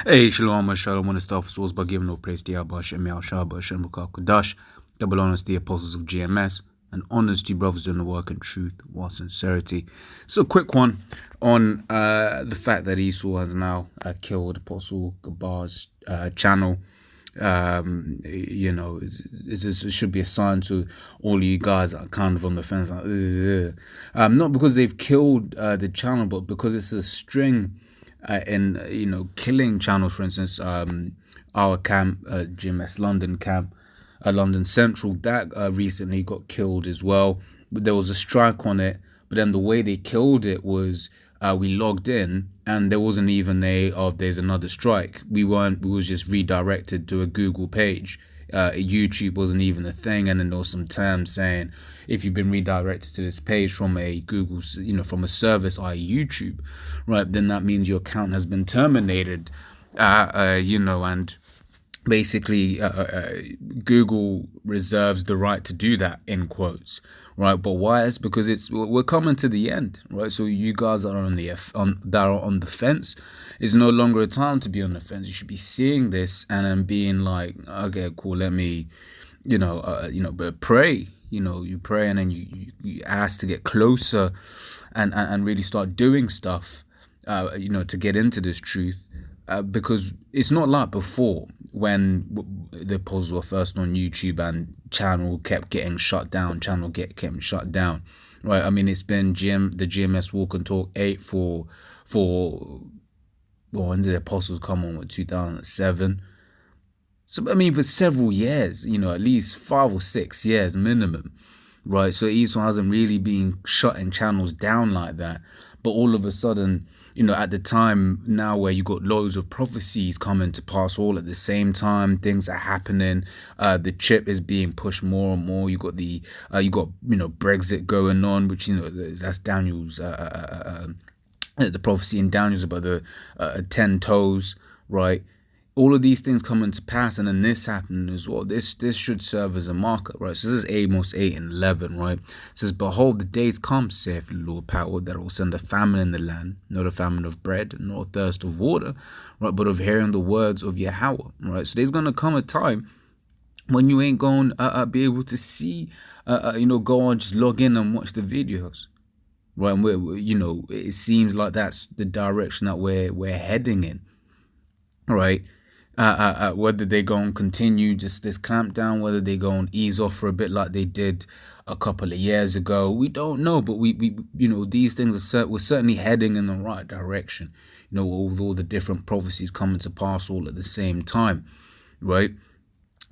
Hey, Shalom, Shalom. I want to start first by giving no praise to Yahweh, Shem Yahshua, Shem Kodash, double honors to the apostles of GMS, and honors to brothers doing the work in truth while sincerity. So, a quick one on the fact that Esau has now killed Apostle Gabar's channel. It should be a sign to all you guys that are kind of on the fence, like, not because they've killed the channel, but because it's a string in killing channels. For instance, our camp, GMSLondonCentral, that recently got killed as well. But there was a strike on it, but then the way they killed it was we logged in and there wasn't even there's another strike. We was just redirected to a Google page. YouTube wasn't even a thing, and then there was some terms saying if you've been redirected to this page from a Google, from a service, i.e. YouTube, right, then that means your account has been terminated, and basically Google reserves the right to do that, in quotes, right? But why? It's because we're coming to the end, right? So you guys that are on the fence, it's no longer a time to be on the fence. You should be seeing this and then being like, okay, cool, let me but pray. You pray, and then you ask to get closer and really start doing stuff to get into this truth. Because it's not like before when the apostles were first on YouTube and channel kept getting shut down. Kept shut down, right? I mean, it's been the GMS Walk and Talk 8 for when did the apostles come on, with 2007? So I mean, for several years, at least 5 or 6 years minimum, right? So Esau hasn't really been shutting channels down like that, but all of a sudden, at the time now where you got loads of prophecies coming to pass all at the same time, things are happening. The chip is being pushed more and more. You got Brexit going on, which that's Daniel's the prophecy in Daniel's about the 10 toes, right? All of these things coming to pass, and then this happening as well. This should serve as a marker, right? So this is Amos 8:11, right? It says, "Behold, the days come, saith the Lord power, that I will send a famine in the land, not a famine of bread, nor a thirst of water, right? But of hearing the words of Yahweh," right? So there's gonna come a time when you ain't going to be able to see, go on, just log in and watch the videos, right? And it seems like that's the direction that we're heading in, right? Whether they go and continue just this clampdown, whether they go and ease off for a bit like they did a couple of years ago, we don't know. But we these things we're certainly heading in the right direction. With all the different prophecies coming to pass all at the same time, right?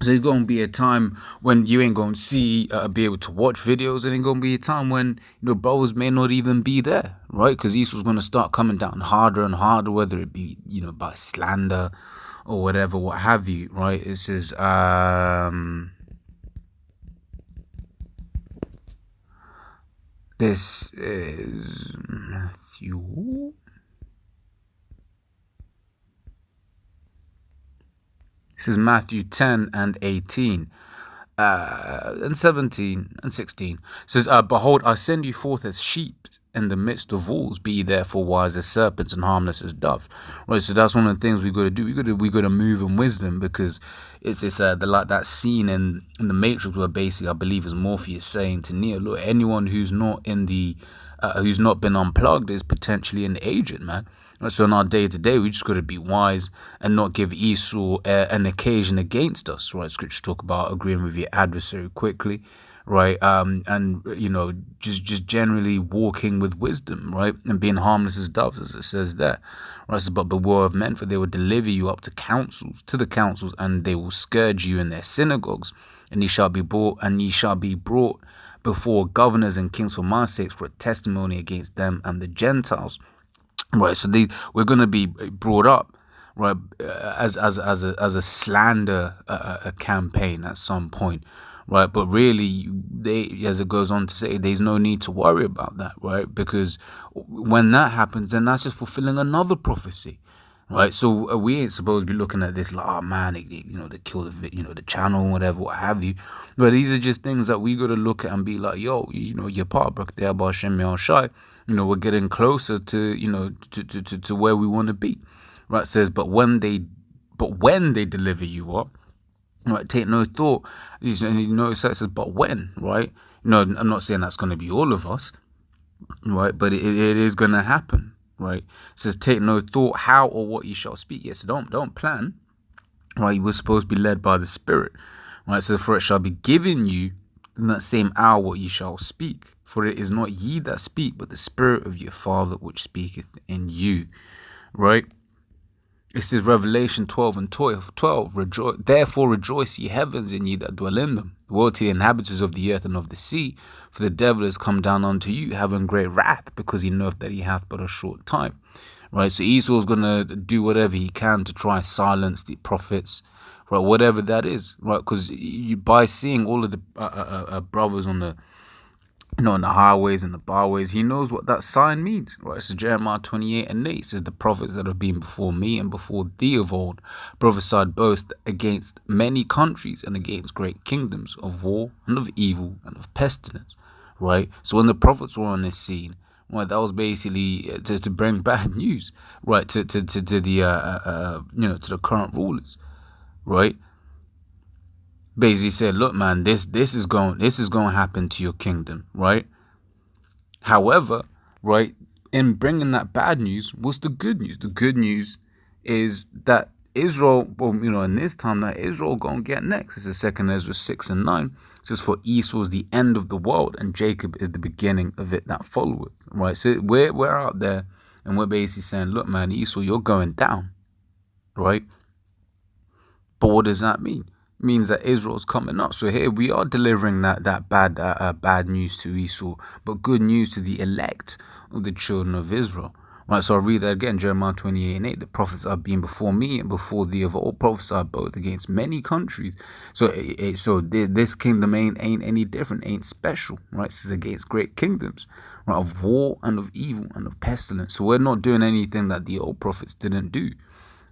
So there's going to be a time when you ain't going to be able to watch videos, and ain't going to be a time when brothers may not even be there, right? Because Esau's going to start coming down harder and harder, whether it be by slander or whatever, what have you, right? It says, this is Matthew. This is Matthew 10 and 18. And 17 and 16. It says, "Behold, I send you forth as sheep in the midst of wolves. Be ye therefore wise as serpents and harmless as doves." Right. So that's one of the things we got to do. We got to move in wisdom, because it's like that scene in the Matrix where basically I believe it's Morpheus saying to Neo, "Look, anyone who's not who's not been unplugged is potentially an agent, man." So in our day-to-day, we just got to be wise and not give Esau an occasion against us, right? Scriptures talk about agreeing with your adversary quickly, right? And just generally walking with wisdom, right? And being harmless as doves, as it says there, right? So, but beware of men, for they will deliver you up to the councils, and they will scourge you in their synagogues, and ye shall be brought before governors and kings for my sake, for a testimony against them and the Gentiles. Right, so we're going to be brought up, right, as a slander campaign at some point, right? But really, as it goes on to say, there's no need to worry about that, right? Because when that happens, then that's just fulfilling another prophecy, right? So we ain't supposed to be looking at this like, oh man, they kill the channel, whatever, what have you. But these are just things that we got to look at and be like, yo, your part, we're getting closer to, to where we want to be, right? It says, but when they deliver you up, right, take no thought. And you notice that it says, but when, right? I'm not saying that's going to be all of us, right? But it is going to happen, right? It says, take no thought how or what you shall speak. Yes, don't plan, right? You were supposed to be led by the Spirit, right? It says, for it shall be given you in that same hour what ye shall speak. For it is not ye that speak, but the Spirit of your Father which speaketh in you, right? It says Revelation 12 and 12, therefore rejoice ye heavens and ye that dwell in them. Woe to the inhabitants of the earth and of the sea, for the devil is come down unto you, having great wrath, because he knoweth that he hath but a short time. Right, so Esau's going to do whatever he can to try and silence the prophets, right, whatever that is, right, because by seeing all of the brothers on the on the highways and the byways, he knows what that sign means, right? So Jeremiah 28 and 8 says, the prophets that have been before me and before thee of old prophesied both against many countries and against great kingdoms of war and of evil and of pestilence, right? So when the prophets were on this scene, right, that was basically to bring bad news, right, to the to the current rulers, right? Basically said, look, man, this is going to happen to your kingdom, right? However, right, in bringing that bad news, what's the good news? The good news is that Israel, in this time, that Israel gonna get next. This is 2 Ezra 6 and 9. It says, for Esau is the end of the world, and Jacob is the beginning of it that followeth. Right? So we're out there, and we're basically saying, look, man, Esau, you're going down, right? But what does that mean? It means that Israel's coming up. So here we are delivering that bad news to Esau, but good news to the elect of the children of Israel. Right, so I'll read that again, Jeremiah 28 and 8. The prophets have been before me and before thee of all prophesied both against many countries. So this kingdom ain't any different, ain't special, right? It says against great kingdoms, right, of war and of evil and of pestilence. So we're not doing anything that the old prophets didn't do,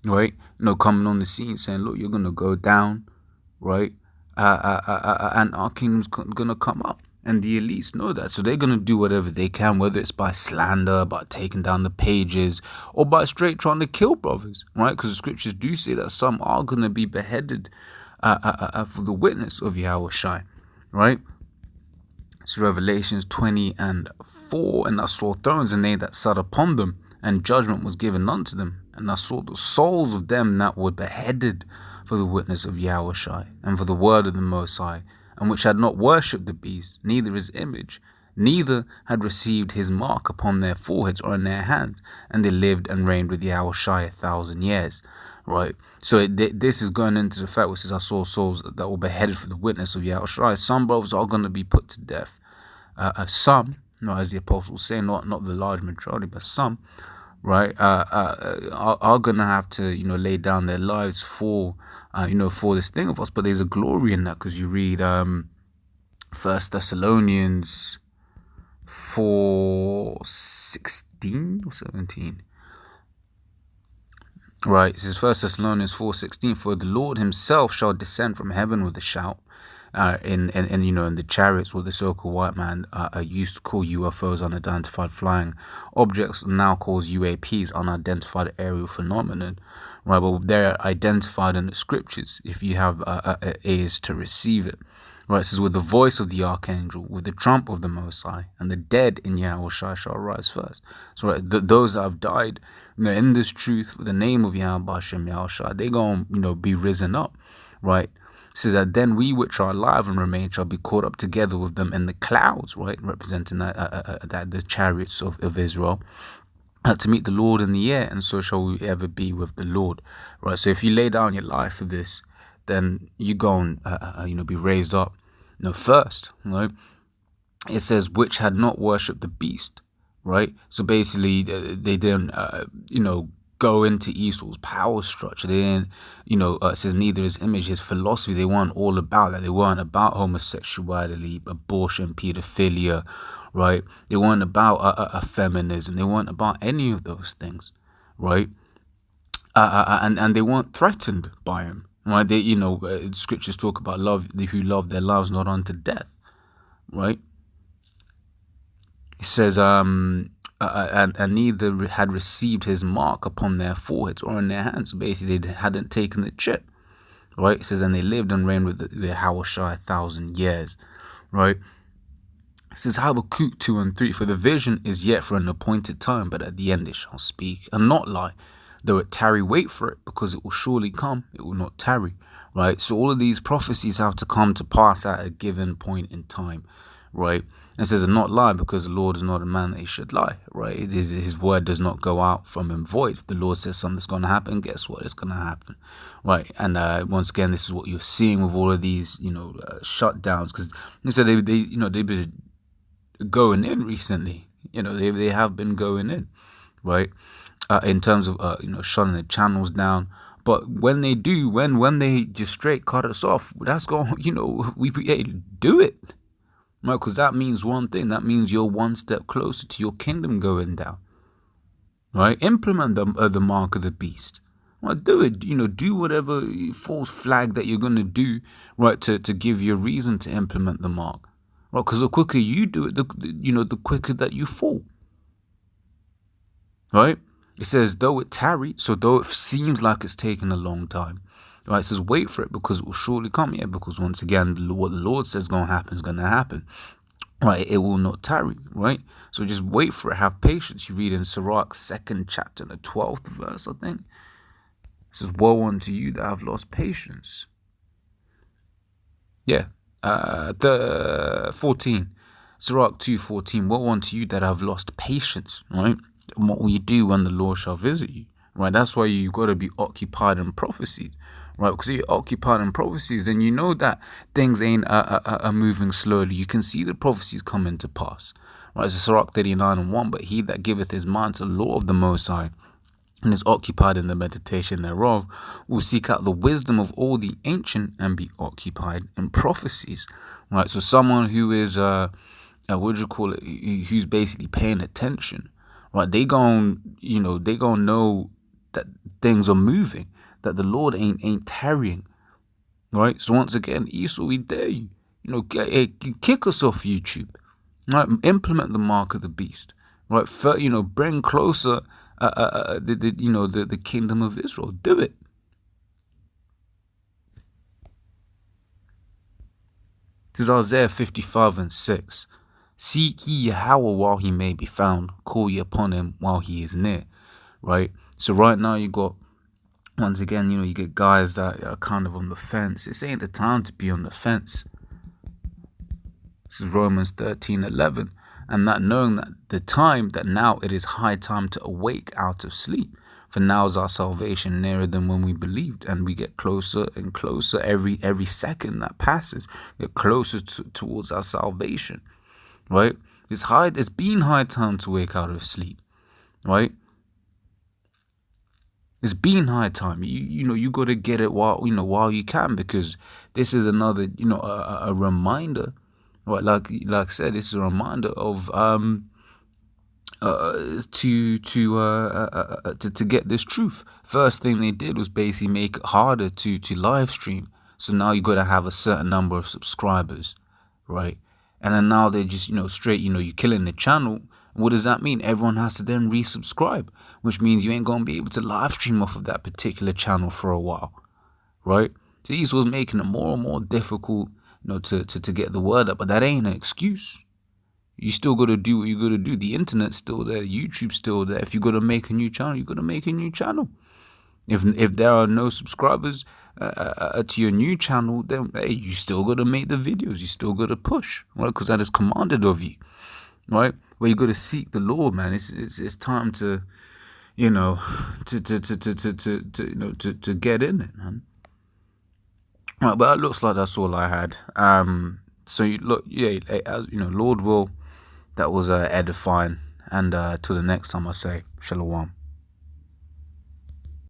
right? Coming on the scene saying, look, you're going to go down, right? And our kingdom's going to come up. And the elites know that. So they're going to do whatever they can, whether it's by slander, by taking down the pages, or by straight trying to kill brothers, right? Because the scriptures do say that some are going to be beheaded for the witness of Yahushua, right? So Revelations 20 and 4, and I saw thrones, and they that sat upon them, and judgment was given unto them. And I saw the souls of them that were beheaded for the witness of Yahushua, and for the word of the Most High, and which had not worshipped the beast, neither his image, neither had received his mark upon their foreheads or in their hands, and they lived and reigned with Yahushua 1,000 years. Right? So this is going into the fact which says, I saw souls that were beheaded for the witness of Yahushua. Some brothers are going to be put to death. Some, as the apostles say, not the large majority, but some, right, are going to have to, lay down their lives for this thing of us. But there's a glory in that, because you read 1 Thessalonians 4:16 or 17. Right, it says 1 Thessalonians 4:16, for the Lord himself shall descend from heaven with a shout, in the chariots, what the so-called white man used to call UFOs, unidentified flying objects, now calls UAPs, unidentified aerial phenomenon, right? But they're identified in the scriptures if you have ears to receive it. Right, it says, with the voice of the archangel, with the trump of the Most High, and the dead in Yahushua shall rise first. So right, those that have died in this truth, with the name of Yahweh Hashem Yahushua, they're going to be risen up, right? It says that then we which are alive and remain shall be caught up together with them in the clouds, right? Representing that the chariots of Israel, to meet the Lord in the air, and so shall we ever be with the Lord, right? So if you lay down your life for this, then you go and be raised up, first, right? It says, which had not worshipped the beast, right? So basically, they didn't, go into Esau's power structure. They didn't, it says neither his image, his philosophy. They weren't all about that. They weren't about homosexuality, abortion, pedophilia, right? They weren't about feminism. They weren't about any of those things, right? And they weren't threatened by him, right? They, scriptures talk about love, who love their lives not unto death, right? It says, and neither had received his mark upon their foreheads or in their hands. Basically, they hadn't taken the chip, right? It says, and they lived and reigned with the Hawashai 1,000 years, right? It says Habakkuk 2 and 3, for the vision is yet for an appointed time, but at the end it shall speak and not lie. Though it tarry, wait for it, because it will surely come, it will not tarry, right? So all of these prophecies have to come to pass at a given point in time, right? It says, and not lie, because the Lord is not a man that he should lie, right? His word does not go out from him void. If the Lord says something's going to happen, guess what? It's going to happen, right? And once again, this is what you're seeing with all of these, shutdowns, because they've been going in recently. They have been going in, right? In terms of shutting the channels down. But when they do, when they just straight cut us off, that's going, we do it, right? Because that means one thing. That means you're one step closer to your kingdom going down, right? Implement the mark of the beast. Right, do it. Do whatever false flag that you're going to do, right? To give you a reason to implement the mark. Well, because the quicker you do it, the quicker that you fall. Right? It says, though it tarry, so though it seems like it's taken a long time, right? It says, wait for it, because it will surely come. Yeah, because once again, what the Lord says is going to happen is going to happen. Right? It will not tarry, right? So just wait for it. Have patience. You read in SIRACH 2nd chapter, the 12th verse, I think. It says, woe unto you that have lost patience. Yeah. The 14, SIRACH 2:14. Woe unto you that have lost patience, right? And what will you do when the Lord shall visit you, right? That's why you got to be occupied in prophecies, right? Because if you're occupied in prophecies, then you know that things ain't moving slowly. You can see the prophecies coming to pass, right? It's SIRACH 39:1. But he that giveth his mind to the law of the Most High, and is occupied in the meditation thereof, will seek out the wisdom of all the ancient and be occupied in prophecies, right? So someone who is, who's basically paying attention, right? They gon' know that things are moving, that the Lord ain't tarrying, right? So once again, Esau, we dare you, kick us off YouTube, right? Implement the mark of the beast, right? Bring closer the kingdom of Israel. Do it. This is Isaiah 55:6. Seek ye Yahweh while he may be found. Call ye upon him while he is near. Right? So right now you got, once again, you get guys that are kind of on the fence. This ain't the time to be on the fence. This is Romans 13:11. And that knowing that the time that now it is high time to awake out of sleep. For now is our salvation nearer than when we believed, and we get closer and closer every second that passes. Get closer towards our salvation, right? It's been high time to wake out of sleep, right? It's been high time. You got to get it while you can, because this is another a reminder. Right, like I said, this is a reminder of to get this truth. First thing they did was basically make it harder to live stream. So now you got to have a certain number of subscribers, right? And then now they just straight you're killing the channel. What does that mean? Everyone has to then resubscribe, which means you ain't gonna be able to live stream off of that particular channel for a while, right? So this was making it more and more difficult, to get the word up. But that ain't an excuse. You still got to do what you got to do. The internet's still there. YouTube's still there. If you got to make a new channel, you got to make a new channel. If there are no subscribers to your new channel, then hey, you still got to make the videos. You still got to push, right? Because that is commanded of you, right? Where you got to seek the Lord, man. It's time to, to get in it, man. Right, but it looks like that's all I had. So Lord will, that was edifying. And till the next time, I say shalom.